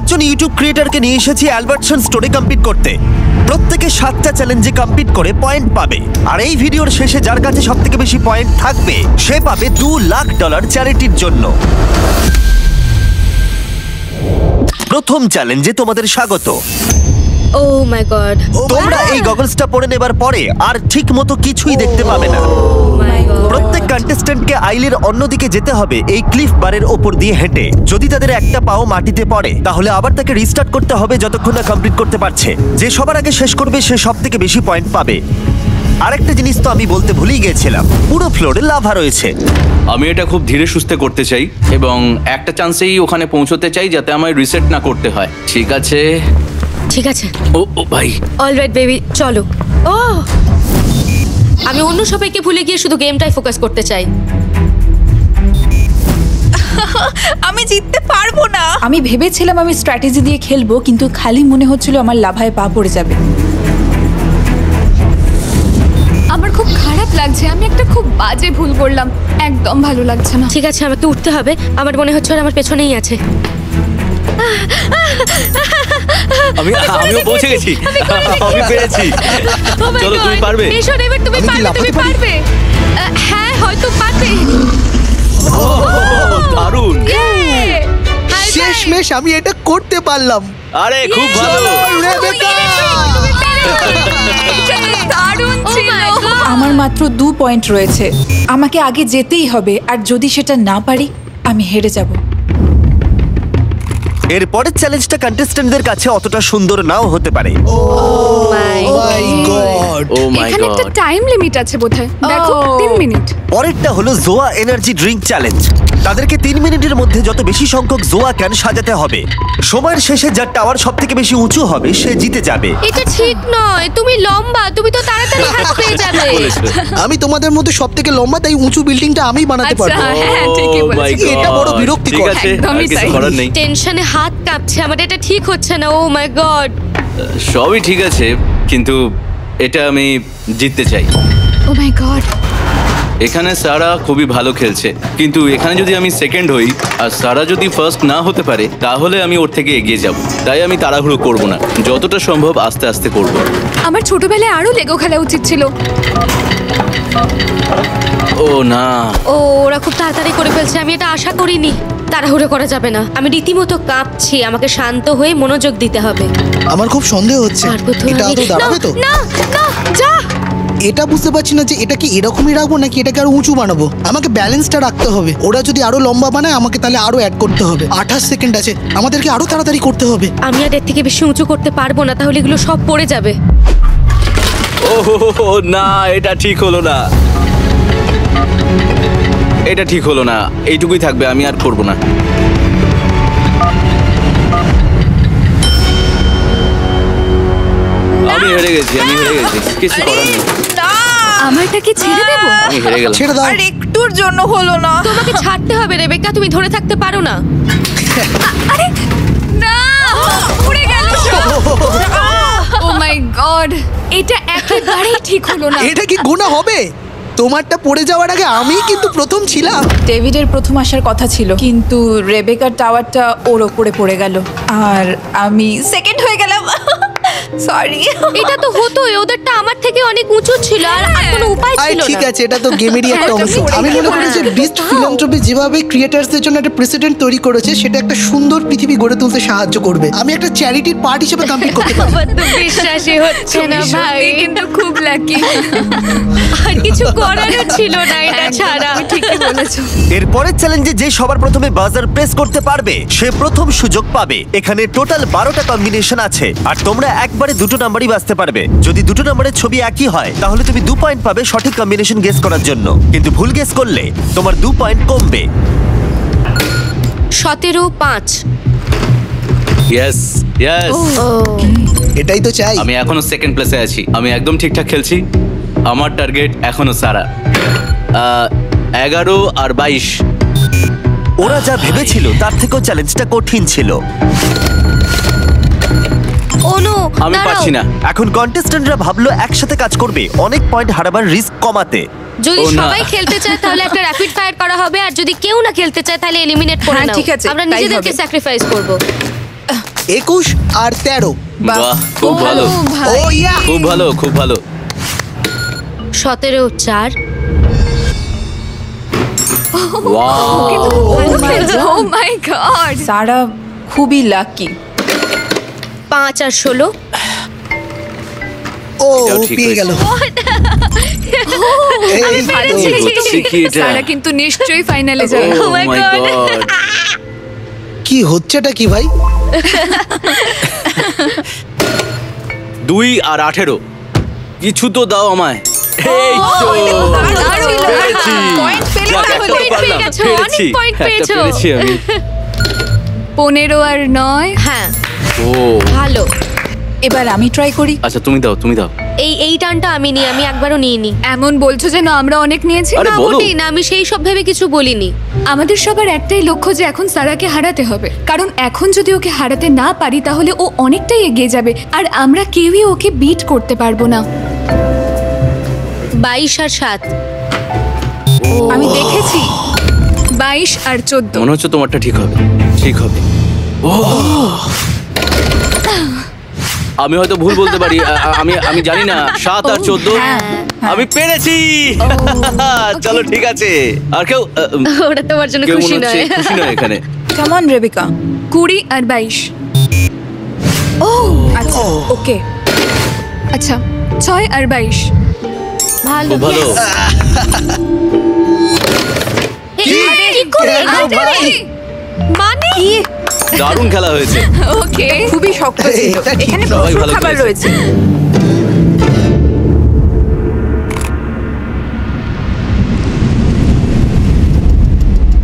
একজন ইউটিউব ক্রিয়েটরকে নিয়ে এসেছি অ্যালবার্টসন স্টোরে কম্পিট করতে। প্রত্যেকে 7টা চ্যালেঞ্জে কম্পিট করে পয়েন্ট পাবে, আর এই ভিডিওর শেষে যার কাছে সবথেকে বেশি পয়েন্ট থাকবে সে পাবে $2 লাখ চ্যারিটির জন্য। প্রথম চ্যালেঞ্জে তোমাদের স্বাগত। ও মাই গড, তোমরা এই গগলসটা পরে নেবার পরে আর ঠিক মতো কিছুই দেখতে পাবে না। প্রত্যেক কন্টেস্ট্যান্টকে আইলের অন্যদিকে যেতে হবে এই ক্লিফ বারের ওপর দিয়ে হেঁটে। যদি তাদের একটা পাও মাটিতে পড়ে তাহলে আবার তাকে রিস্টার্ট করতে হবে যতক্ষণ না কমপ্লিট করতে পারছে। যে সবার আগে শেষ করবে সে সবথেকে বেশি পয়েন্ট পাবে। আরেকটা জিনিস তো আমি বলতে ভুলেই গেছিলাম, পুরো ফ্লোরে লাভা রয়েছে। আমি এটা খুব ধীরে সুস্থে করতে চাই এবং একটা চান্সেই ওখানে পৌঁছতে চাই যাতে আমায় রিসেট না করতে হয়। ঠিক আছে ঠিক আছে, ও ভাই, অলরাইট বেবি, চলো। ও আমি অন্য সবাইকে ভুলে গিয়ে শুধু গেমটাই ফোকাস করতে চাই। আমি জিততে পারবো না। আমি ভেবেছিলাম আমি স্ট্র্যাটেজি দিয়ে খেলবো, কিন্তু খালি মনে হচ্ছিল আমার লাভায় পা পড়ে যাবে। আমার খুব খারাপ লাগছে, আমি একটা খুব বাজে ভুল করলাম, একদম ভালো লাগছে না। ঠিক আছে, আমাকে উঠতে হবে। আমার মনে হচ্ছে ওরা আমার পেছনেই আছে। আমিও পৌঁছে গেছি, আমি পেরেছি। চলো, তুমি পারবে। এসো এবার, তুমি পারবে, তুমি পারবে। হ্যাঁ, হয়তো পারবে। দারুণ, শেষমেশ আমি এটা করতে পারলাম। আরে খুব ভালো। দারুণ ছিল। আমার মাত্র 2 পয়েন্ট রয়েছে, আমাকে আগে যেতেই হবে, আর যদি সেটা না পারি আমি হেরে যাব। এর পরের চ্যালেঞ্জটা কন্টেস্ট্যান্টদের কাছে অতটা সুন্দর নাও হতে পারে। ও মাই এখানে একটা গড, টাইম লিমিট আছে বোধহয়, দেখো 3 মিনিট। পরেরটা হলো জোয়া এনার্জি ড্রিঙ্ক চ্যালেঞ্জ। তাদেরকে 3 মিনিটের মধ্যে যত বেশি সংখ্যক জোয়া ক্যান সাজাতে হবে। সময়ের শেষে যার টাওয়ার সব থেকে বেশি উঁচু হবে সে জিতে যাবে। এটা ঠিক নয়, তুমি লম্বা, তুমি তো তাড়াতাড়ি হাত পেয়ে যাবে। আমি তোমাদের মধ্যে সব থেকে লম্বা, তাই উঁচু বিল্ডিংটা আমিই বানাতে আচ্ছা, পারবো। হ্যাঁ, ঠিকই Oh my বলেছো। God. এটা বড় বিরক্তিকর। ঠিক আছে, আর একদমই কিছু তাই। করার নেই। টেনশনে হাত কাঁপছে আমার, এটা ঠিক হচ্ছে না। ও মাই গড, সবই ঠিক আছে, কিন্তু এটা আমি জিততে চাই। ও মাই গড, এখানে সারা খুবই ভালো খেলছে, কিন্তু এখানে যদি আমি সেকেন্ড হই আর সারা যদি ফার্স্ট না হতে পারে তাহলে আমি ওর থেকে এগিয়ে যাব। তাই আমি তাড়াহুড়ো করব না, যতটা সম্ভব আস্তে আস্তে করব। আমার ছোটবেলায় আরো লেগো খেলা উচিত ছিল। ও না, ও ওরা খুব তাড়াতাড়ি করে ফেলছে, আমি এটা আশা করিনি। তাড়াহুড়ো করা যাবে না, আমি রীতিমতো কাঁপছি। আমাকে শান্ত হয়ে মনোযোগ দিতে হবে। আমার খুব সন্দেহ হচ্ছে, পারবো তো এটা আমি। আদৌ দাঁড়াবে তো? না না, যা। এটা বুঝতে পারছি না যে এটা কি এরকমই রাখবো নাকি এটাকে আরো উঁচু বানাবো। আমাকে ব্যালেন্সটা রাখতে হবে। ওরা যদি আরো লম্বা বানায় আমাকে তাহলে আরো অ্যাড করতে হবে। 28 সেকেন্ড আছে, আমাদেরকে আরো তাড়াতাড়ি করতে হবে। আমি আর এর থেকে বেশি উঁচু করতে পারবো না, তাহলে এগুলো সব পড়ে যাবে। ও না, এটা ঠিক হলো না, এটা ঠিক হলো না। এইটুকুই থাকবে, আমি আর করব না। আমি হেরে গেছি, আমি হেরে গেছি, কিছু করার নেই। আমারটা কি ছেড়ে দেবো? আমি হেরে গেলাম। ছেড়ে দাও। আর একটুর জন্য হলো না। তোমাকে ছাড়তে হবে রেবেকা, তুমি ধরে থাকতে পারো না। আরে না, উড়ে গেল সব। ও মাই গড, এটা একেবারেই ঠিক হলো না। এটা কি গুনাহ হবে? তোমারটা পড়ে যাওয়ার আগে আমি কিন্তু প্রথম ছিলাম। ডেভিডের প্রথম আসার কথা ছিল, কিন্তু রেবেকার টাওয়ারটা ওর ওপরে পড়ে গেল আর আমি সেকেন্ড হয়ে গেলাম। সরি। এটা তো হতোই, ওদেরটা আমার থেকে অনেক উঁচু ছিল, আর কোনো উপায় আরে ছিল ঠিক না। আছে, এটা তো গেমেরই একটা হ্যাঁ, অংশ। তুমি আমি মনে ঠিকই করি যে বলেছো। বিস্ট ফিলান্থ্রপি যেভাবে ক্রিয়েটার্সদের জন্য একটা প্রেসিডেন্ট তৈরি করেছে সেটা একটা সুন্দর পৃথিবী গড়ে তুলতে সাহায্য করবে। আমি একটা চ্যারিটির পার্ট হিসেবে কমপ্লিট করতে পারি। আমার তো বিশ্বাসই হচ্ছে না ভাই, সত্যি কিন্তু খুব লাকি। আর কিছু করারও ছিল না এটা ছাড়া। ঠিকই বলেছো। এর পরের চ্যালেঞ্জে যে সবার প্রথমে বাজার প্রেস করতে পারবে সে প্রথম সুযোগ পাবে। এখানে টোটাল 12টা কম্বিনেশন আছে, আর তোমরা একবারে দুটো নাম্বারই বাছতে পারবে। যদি দুটো নাম্বারের ছবি একই হয় তাহলে তুমি 2 পয়েন্ট পাবে সঠিক কম্বিনেশন গেস করার জন্য, কিন্তু ভুল গেস করলে তোমার 2 পয়েন্ট কমবে। 17-5। ইয়েস ইয়েস, এটাই তো চাই। আমি এখনো সেকেন্ড প্লেসে আছি, আমি একদম ঠিকঠাক খেলছি। আমার টার্গেট এখনো সারা। 11 আর 22। ওরা যা ভেবেছিল তার থেকেও চ্যালেঞ্জটা কঠিন ছিল। ও নো, আমি দাঁড়াও। পারছি না। এখন কন্টেস্ট্যান্টরা ভাবলো একসাথে কাজ করবে অনেক পয়েন্ট হারাবার রিস্ক কমাতে। যদি ও না। সবাই খেলতে চায় তাহলে একটা র্যাপিড ফায়ার করা হবে, আর যদি কেউ না খেলতে চায় তাহলে এলিমিনেট করে হ্যাঁ, নাও। ঠিক আছে, আমরা তাই নিজেদেরকে হবে। স্যাক্রিফাইস করব। 21 আর 13। বাহ, খুব ভালো। ও ইয়া, খুব ভালো, খুব ভালো। 17 4 ওয়াও, ও মাই গড সারা খুবই লাকি। 5 আর 16 ও এটাও ঠিক পেয়ে গেল। এই তো। হচ্ছে কি এটা? সারা কিন্তু নিশ্চয়ই ফাইনালে যাবে। Oh my God! কি হচ্ছেটা কি ভাই? 2 আর 18 কিছু তো দাও আমায়। এই তো দারুণ, পেরেছি। Point পেলে যাক, একটা তো তাহলে। পারলাম। পেয়ে গেছো, অনেক পেরেছি। point একটা পেয়েছো। পেরেছি আমি। 15 আর 9 হ্যাঁ ও ভালো। এবার আমি ট্রাই করি। আচ্ছা, তুমি দাও, তুমি দাও। এই টার্নটা আমি একবারও নিইনি। এমন বলছো যেন আমরা অনেক নিয়েছি। আরে না বলো। মোটেই না, আমি সেই সব ভেবে কিছু বলিনি। আমাদের সবার একটাই লক্ষ্য যে এখন সারাকে হারাতে হবে, কারণ এখন যদি ওকে হারাতে না পারি তাহলে ও অনেকটাই এগিয়ে যাবে আর আমরা কেউই ওকে বিট করতে পারবো না। 22 আর 7 আমি দেখেছি 22 আর 14। মনে হচ্ছে তোমারটা ঠিক হবে, ঠিক হবে। ও আমি হয়তো ভুল বলতে পারি, আমি জানি না। 7 আর 14 আমি পেরেছি। চলো ঠিক আছে। আর কেউ ওটা তোমার জন্য কেউ খুশি মনে হচ্ছে নয়। খুশি নয় এখানে। Come on Rebecca. 20 আর 22। ও আচ্ছা ওকে। আচ্ছা 6 আর 22। ভালো খুব ভালো। আরে, কি করে? আরে, মানে দারুণ খেলা হয়েছে। ওকে খুবই শক্ত ছিল। এটা ঠিক এখানে সবাই প্রচুর ভালো খাবার করেছে। রয়েছে।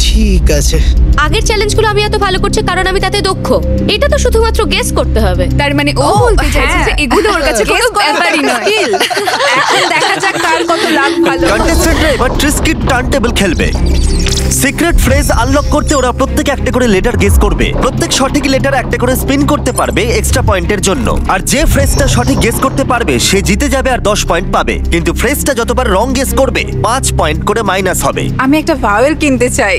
ঠিক আছে। আগের চ্যালেঞ্জগুলো আমি এত ভালো করছি কারণ আমি তাতে দক্ষ। এটা তো শুধুমাত্র গেস করতে হবে। তার মানে ও বলতে চাইছে যে এগুলো ওর কাছে কোনো ব্যাপারই নয়। এখন দেখা যাক কার কত লাভ ভালো। কন্টেস্ট্যান্টরা এবার ট্রিস্কিট টার্ন টেবিল খেলবে। সিক্রেট ফ্রেজ আনলক করতে ওরা প্রত্যেকে একটা করে লেটার গেস করবে। প্রত্যেক সঠিক লেটার একটা করে স্পিন করতে পারবে এক্সট্রা পয়েন্টের জন্য। আর যে ফ্রেজটা সঠিক গেস করতে পারবে সে জিতে যাবে আর 10 পয়েন্ট পাবে। কিন্তু ফ্রেজটা যতবার রং গেস করবে 5 পয়েন্ট করে মাইনাস হবে। আমি একটা ভাওয়েল কিনতে চাই।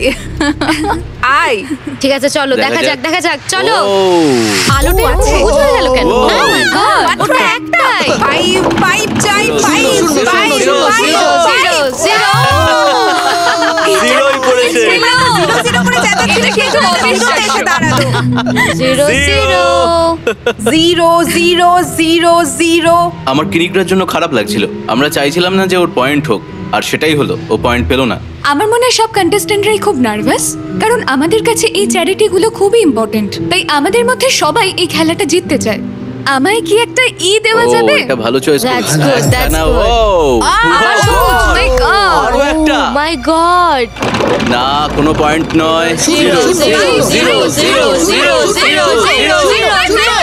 আই ঠিক আছে চলো দেখা যাক দেখা যাক চলো। ও আলোটা এরকম সবুজ হয়ে গেল কেন? Oh Oh my God, ওটা একটাই। পাইপ পাইপ চাই পাইপ শূন্য, পাইপ শূন্য, Zero, zero, zero. জিরোই পড়েছে। জিরো করে চেঁচাচ্ছিল কিন্তু জিরোতে এসে দাঁড়ালো। Zero, zero. Zero zero zero zero. আমার কিরিকটার জন্য খারাপ লাগছিল। আমরা চাইছিলাম না যে ওর পয়েন্ট হোক, আর সেটাই হলো। ও পয়েন্ট পেলো না। আমার মনে হয় সব কন্টেস্ট্যান্টরাই খুব নার্ভাস, কারণ আমাদের কাছে এই চ্যারিটিগুলো খুবই ইম্পর্টেন্ট। তাই আমাদের মধ্যে সবাই এই খেলাটা জিততে চায়। আমায় কি একটা দেওয়া ও যাবে? এটা ভালো চয়েস That's good, that's না good. ও আমার সবুজ, my God! আরো একটা Oh my God. না, কোনো পয়েন্ট নয়। Zero, zero, zero, zero, zero, zero, zero, zero, zero.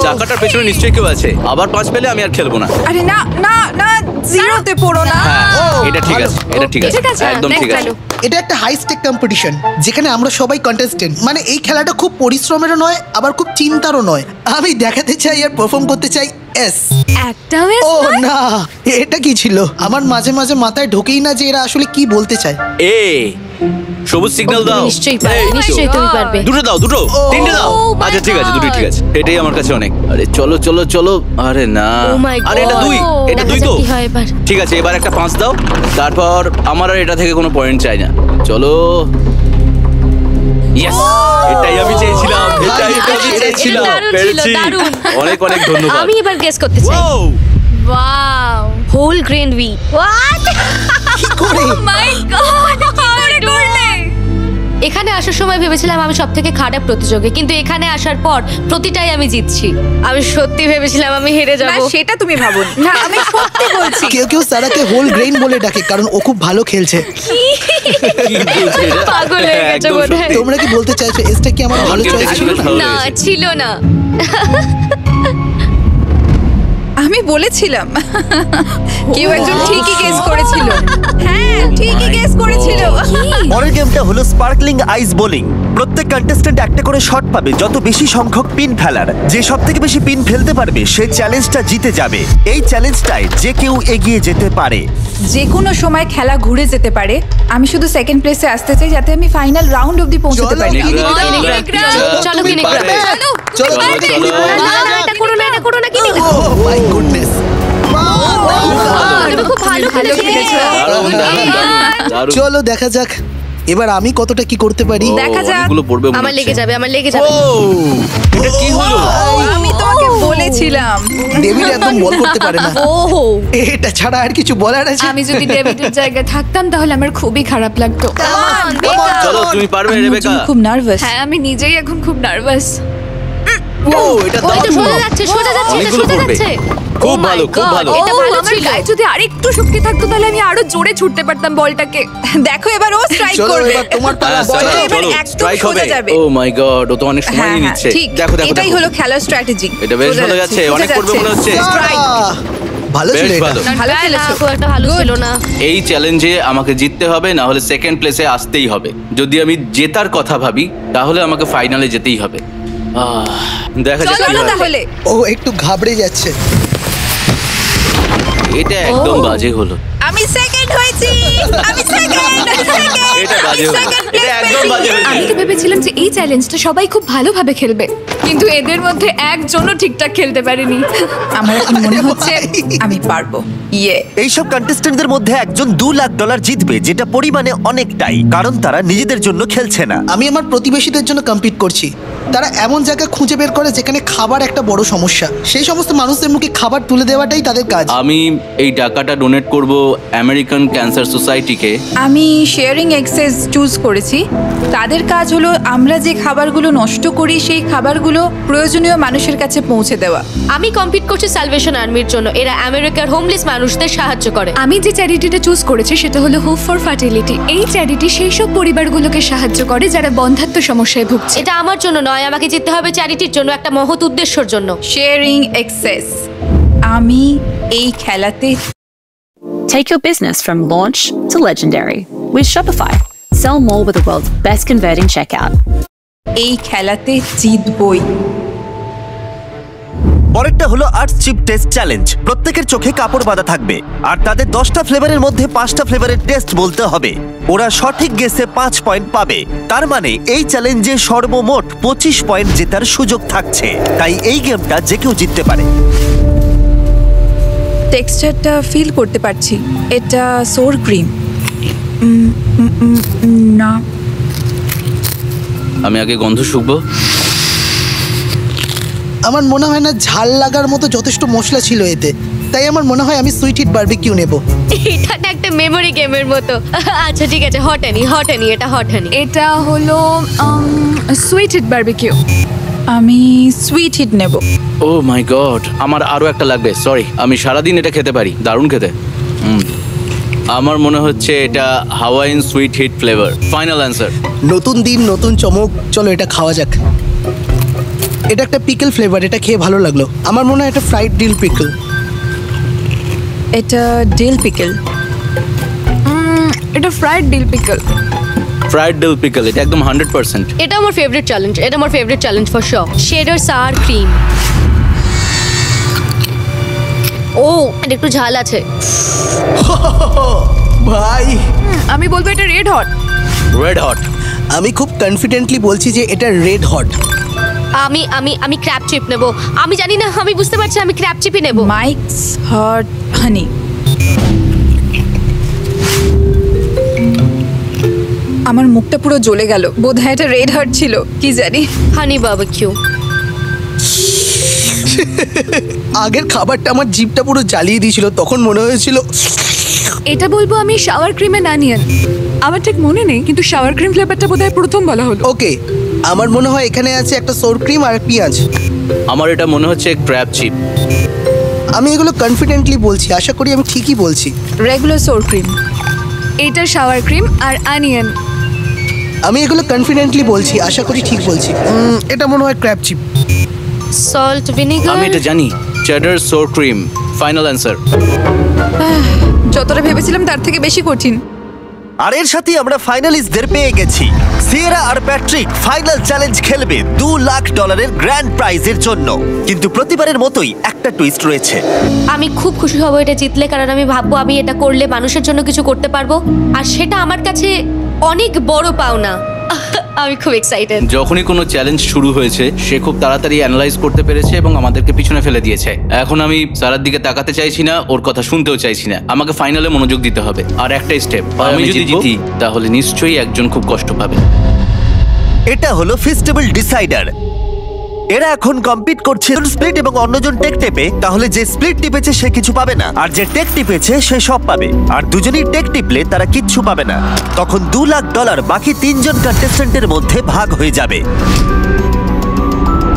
চাকাটার পেছনে নিশ্চয়ই কেউ আছে। আবার 5 পেলে আমি আর খেলবো না। আরে না না না জিরোতে পড়ো না। হ্যাঁ, এটা ঠিক আছে, এটা ঠিক আছে, ঠিক আছে, একদম next ঠিক আছে। ভালো। এটা একটা হাই স্টেক কম্পিটিশন যেখানে আমরা সবাই কন্টেস্টেন্ট। মানে এই খেলাটা খুব পরিশ্রমেরও নয় আবার খুব চিন্তারও নয়। আমি দেখাতে চাই আর পারফর্ম করতে চাই এস। একটাও এস ও নয়? না, এটা কি ছিল? আমার মাঝে মাঝে মাথায় ঢোকেই না যে এরা আসলে কি বলতে চায়। এ সবুজ সিগন্যাল দাও। নিশ্চয়ই পারবে, এই তো। নিশ্চয়ই তুমি পারবে। দুটো দাও, দুটো, তিনটে দাও। Oh my আচ্ছা ঠিক আছে, দুটো God. ঠিক আছে। এটাই আমার কাছে অনেক। আরে চলো চলো চলো। আরে না, Oh my আরে এটা God. 2, এটা দেখা 2 যাক তো। কি হয় এবার। ঠিক আছে, এবার একটা 5 দাও। তারপর আমার আর এটা থেকে কোনো পয়েন্ট চাই না। চলো। ইয়েস, এটাই আমি চেয়েছিলাম, এটাই আমি চেয়েছিলাম। দারুণ ছিল, পেরেছি। দারুণ। অনেক অনেক ধন্যবাদ। আমি এবার গেস করতে চাই। Wow! Wow! Whole grain wheat. What? কি করে? My God! কি করে করলে? এখানে আসার সময় ভেবেছিলাম আমি সব থেকে খারাপ প্রতিযোগী, কিন্তু এখানে আসার পর প্রতিটাই আমি জিতছি। আমি সত্যি ভেবেছিলাম আমি হেরে না যাব। সেটা তুমি ভাবো না, আমি সত্যি বলছি। কেউ কেউ সারাকে হোল গ্রেইন বলে ডাকে কারণ ও খুব ভালো খেলছে। কি বলছে এটা? পাগল হয়ে গেছে একদম বোধহয়। সত্যি। তোমরা কি বলতে চাইছো এসটা কি আমার ভালো আমার চয়েস game ছিল? টা ভালো না লেগেছে। ছিল না। আমি আমি বলেছিলাম কেউ একজন ঠিকই গেস করেছিল। হ্যাঁ ঠিকই গেস করেছিল। পরের গেমটা হলো স্পার্কলিং আইস বোলিং। প্রত্যেক কন্টেস্ট্যান্ট একটা করে শট পাবে যত বেশি সংখ্যক পিন ফেলার। যে সব থেকে বেশি পিন ফেলতে পারবে সে চ্যালেঞ্জটা জিতে যাবে। এই চ্যালেঞ্জটায় যে কেউ এগিয়ে যেতে পারে। যে কোনো সময় খেলা ঘুরে যেতে পারে। আমি শুধু সেকেন্ড প্লেসে আসতে চাই যাতে আমি ফাইনাল রাউন্ড অবধি পৌঁছতে পারি। চলো কিনে পারবে। চলো এটা করো না, এটা করো না কিনে। মাই গুডনেস তুমি খুব ভালো খেলেছো। দারুণ। চলো দেখা যাক এবার আমি কতটা কি করতে পারি। দেখা যাক। অনেকগুলো পড়বে মনে আমার লেগে হচ্ছে। যাবে, আমার লেগে যাবে। এটা কি হলো? আমি তোমাকে বলেছিলাম। ডেভিড একদম বল করতে পারে না। ওহো, এটা ছাড়া আর কিছু বলার আছে? আমি যদি ডেভিডের জায়গায় থাকতাম তাহলে আমার খুবই খারাপ লাগতো। চলো তুমি পারবে রেবেকা। আমি খুব নার্ভাস। হ্যাঁ আমি নিজেই এখন খুব নার্ভাস। ও এটা ওই তো দারুণ। সোজা যাচ্ছে, সোজা যাচ্ছে, এটা অনেকগুলো সোজা পড়বে। যাচ্ছে। খুব Oh my ভালো, খুব God, ভালো। এটা ভালো আমার ছিল। গায়ে যদি আরেকটু শক্তি থাকতো তাহলে আমি আরো জোরে ছুটতে পারতাম বলটাকে। দেখো এবার ও স্ট্রাইক চলো করবে। এবার তোমার পালা। হ্যাঁ, বল। চলো, এবার চলো, একদম strike সোজা হবে। যাবে। ও মাই গড, ও তো অনেক সময় হ্যাঁ, নিচ্ছে। ঠিক। দেখো দেখো এটাই দেখো। হলো খেলার স্ট্র্যাটেজি। এটা বেশ ভালো যাচ্ছে, অনেক পড়বে মনে হচ্ছে। Strike। ভালো ছিল বেশ এটা। ভালো। ভালো না, খেলেছো। খুব একটা ভালো ছিল না। এই চ্যালেঞ্জে আমাকে জিততে হবে, না হলে সেকেন্ড প্লেসে আসতেই হবে। যদি আমি জেতার কথা ভাবি তাহলে আমাকে ফাইনালে যেতেই হবে। দেখা যাক কি চলো হয়। তাহলে। ও একটু ঘাবড়ে যাচ্ছে। এটা একদম বাজে হলো। আমি সেকেন্ড হয়েছি। আমি সেকেন্ড। এটা বাজে হলো। এটা একদম বাজে আমি হয়েছে। তো ভেবেছিলাম যে এই চ্যালেঞ্জটা সবাই খুব ভালোভাবে খেলবে, কিন্তু এদের মধ্যে একজনও ঠিকঠাক খেলতে পারেনি। আমার এখন মনে হচ্ছে আমি পারবো। ইয়ে। এইসব কন্টেস্ট্যান্টদের মধ্যে একজন $2 লাখ জিতবে, যেটা পরিমাণে অনেকটাই, কারণ তারা নিজেদের জন্য খেলছে না। আমি আমার প্রতিবেশীদের জন্য কম্পিট করছি। তারা এমন জায়গা খুঁজে বের করে যেখানে খাবার একটা বড় সমস্যা। সেই সমস্ত মানুষদের মুখে খাবার তুলে দেওয়াটাই তাদের কাজ। আমি এই টাকাটা ডোনেট করব আমেরিকান ক্যান্সার সোসাইটিকে। আমি শেয়ারিং এক্সেস চুজ করেছি। তাদের কাজ হলো আমরা যে খাবারগুলো নষ্ট করি সেই খাবারগুলো প্রয়োজনীয় মানুষের কাছে পৌঁছে দেওয়া। আমি কম্পিট করছি সালভেশন আর্মির জন্য। এরা আমেরিকার হোমলেস মানুষদের সাহায্য করে। আমি যে চ্যারিটিটা চুজ করেছি সেটা হলো হোপ ফর ফার্টিলিটি। এই চ্যারিটি সেই সব পরিবারগুলোকে সাহায্য করে যারা বন্ধ্যাত্ব সমস্যায় ভুগছে। এটা আমার জন্য নয়, আমাকে জিততে হবে চ্যারিটির জন্য, একটা মহৎ উদ্দেশ্যের জন্য। Sharing access. আমি এই খেলাতে Take your business from launch to legendary with Shopify. Sell more with the world's best converting checkout. এই খেলাতে জিতবই। পরেরটা হলো আর্টস চিপ টেস্ট চ্যালেঞ্জ। প্রত্যেকের চোখে কাপড় বাঁধা থাকবে আর তাদের 10টা ফ্লেভারের মধ্যে 5টা ফ্লেভারের টেস্ট বলতে হবে। ওরা সঠিক গেসে 5 পয়েন্ট পাবে। তার মানে এই চ্যালেঞ্জে সর্বমোট 25 পয়েন্ট জেতার সুযোগ থাকছে। তাই এই গেমটা যে কেউ জিততে পারে। টেক্সচারটা ফিল করতে পারছি। এটা সোর ক্রিম না। আমি আগে গন্ধ শুকবো। আমার মনে হয় না ঝাল লাগার মতো যথেষ্ট মশলা ছিল এতে। তাই আমার মনে হয় আমি সুইট হিট বারবিকিউ নেব। এটা না একটা মেমোরি গেমের মতো। আচ্ছা ঠিক আছে, হট এটা হট হানি। এটা হলো সুইটেড বারবিকিউ। আমি সুইট হিট নেব। ও মাই গড, আমার আরো একটা লাগবে। সরি, আমি সারাদিন এটা খেতে পারি, দারুণ খেতে। আমার মনে হচ্ছে এটা Hawaiian sweet heat flavour. Final answer. নতুন দিন নতুন চমক, চলো এটা খাওয়া যাক। এটা একটা পিকল ফ্লেভার, এটা খেয়ে ভালো লাগলো। আমার মনে হয় এটা ফ্রাইড ডিল পিকল। এটা ডিল পিকল। এটা fried dill pickle. Fried dill pickle, এটা একদম 100%। এটা আমার favourite challenge for sure. Cheddar sour cream. ও, এটা একটু ঝাল আছে। ভাই আমি বলবো এটা রেড হট। Red hot. আমি খুব কনফিডেন্টলি বলছি যে এটা রেড হট। আমি ক্র্যাব চিপ নেব। আমি জানি না, আমি বুঝতে পারছি, আমি ক্র্যাব চিপই নেব। মাইকস হট হানি। আমার মুখটা পুরো জ্বলে গেল। বোধহয় এটা রেড হার্ট ছিল, কি জানি। হানি বারবিকিউ। আগের খাবারটা আমার জিভটা পুরো জ্বালিয়ে দিয়েছিল, তখন মনে হয়েছিল। এটা বলবো আমি শাওয়ার ক্রিম এন্ড অনিয়ন। আমার ঠিক মনে নেই, কিন্তু শাওয়ার ক্রিম ফ্লেভারটা বোধহয় প্রথম বলা হলো। ওকে, আমার মনে হয় এখানে আছে একটা সোর ক্রিম আর পেঁয়াজ। আমার এটা মনে হচ্ছে ক্র্যাব চিপ। আমি এগুলো কনফিডেন্টলি বলছি, আশা করি আমি ঠিকই বলছি। Regular sour cream. এটা শাওয়ার ক্রিম আর অনিয়ন। আমি এগুলো কনফিডেন্টলি বলছি, আশা করি ঠিক বলছি। এটা মনে হয় ক্র্যাব চিপ। Salt vinegar. আমি এটা জানি, cheddar sour cream. Final answer. যতটা ভেবেছিলাম তার থেকে বেশি কঠিন। আর এর সাথে আমরা ফাইনালিস্টদের পেয়ে গেছি। সিয়েরা আর প্যাট্রিক ফাইনাল চ্যালেঞ্জ খেলবে $2 লাখ গ্র্যান্ড প্রাইজের জন্য। কিন্তু প্রতিবারের মতোই একটা টুইস্ট রয়েছে। আমি খুব খুশি হব এটা জিতলে, কারণ আমি ভাববো আমি এটা করলে মানুষের জন্য কিছু করতে পারবো, আর সেটা আমার কাছে অনেক বড় পাওনা। আমি খুব এক্সাইটেড। যখনই কোনো চ্যালেঞ্জ শুরু হয়েছে সে খুব তাড়াতাড়ি অ্যানালাইজ করতে পেরেছে এবং আমাদেরকে পিছনে ফেলে দিয়েছে। এখন আমি সারার দিকে তাকাতে চাইছি না, ওর কথা শুনতেও চাইছি না। আমাকে ফাইনালে মনোযোগ দিতে হবে। আর একটা স্টেপ, আমি যদি জিতি তাহলে নিশ্চয়ই একজন খুব কষ্ট পাবে। এটা হলো ফেস্টিভ্যাল ডিসাইডার। এরা এখন কম্পিট করছে স্প্লিট এবং অন্যজন টেক টেপে। তাহলে যে স্প্লিট টিপেছে সে কিছু পাবে না, আর যে টেক টিপেছে সে সব পাবে। আর দুজনেই টেক টিপলে তারা কিচ্ছু পাবে না। তখন $2 লাখ বাকি 3 জন কন্টেস্ট্যান্টের মধ্যে ভাগ হয়ে যাবে।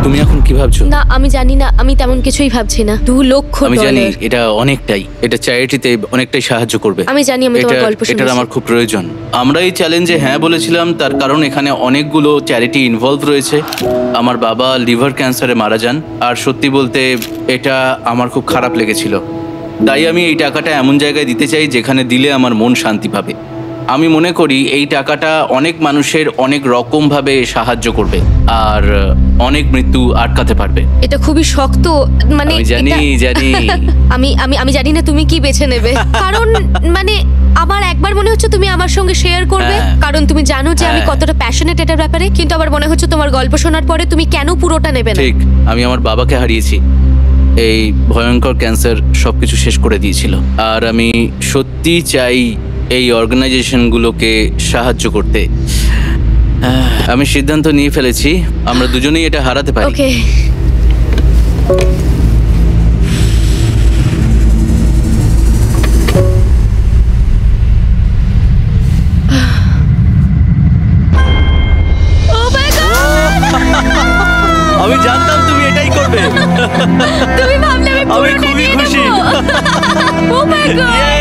তুমি এখন কি ভাবছো? না, আমি জানি না, আমি তেমন কিছুই ভাবছি না। $2 লক্ষ। আমি জানি এটা অনেকটাই, এটা চ্যারিটিতে অনেকটাই সাহায্য করবে। আমি জানি, আমি তোমার গল্প শুনেছি। এটার আমার খুব প্রয়োজন। আমরা এই চ্যালেঞ্জে হ্যাঁ বলেছিলাম তার কারণ এখানে অনেকগুলো চ্যারিটি ইনভলভ রয়েছে। আমার বাবা লিভার ক্যান্সারে মারা যান, আর সত্যি বলতে এটা আমার খুব খারাপ লেগেছিল। তাই আমি এই টাকাটা এমন জায়গায় দিতে চাই যেখানে দিলে আমার মন শান্তি পাবে। আমি মনে করি এই টাকাটা অনেক মানুষের অনেক রকম ভাবে সাহায্য করবে আর অনেক মৃত্যু আটকাতে পারবে। এটা খুবই শক্ত, মানে আমি জানি জানি আমি আমি আমি জানি না তুমি কি বেছে নেবে, কারণ মানে আমার একবার মনে হচ্ছে তুমি আমার সঙ্গে শেয়ার করবে, হ্যাঁ। কারণ তুমি জানো যে আমি কতটা প্যাশনেট এটার ব্যাপারে। কিন্তু আবার মনে হচ্ছে তোমার গল্প শোনার পরে তুমি কেন পুরোটা নেবে না। ঠিক, আমি আমার বাবাকে হারিয়েছি। এই ভয়ঙ্কর ক্যান্সার সবকিছু শেষ করে দিয়েছিল, আর আমি সত্যি চাই এই অর্গানাইজেশনগুলোকে সাহায্য করতে। আমি সিদ্ধান্ত নিয়ে ফেলেছি, আমরা দুজনেই এটা হারাতে পারি। ওকে, আমি জানতাম তুমি এটাই করবে। তুমি ভাবলে আমি আমি খুবই খুশি। ও মাই গড।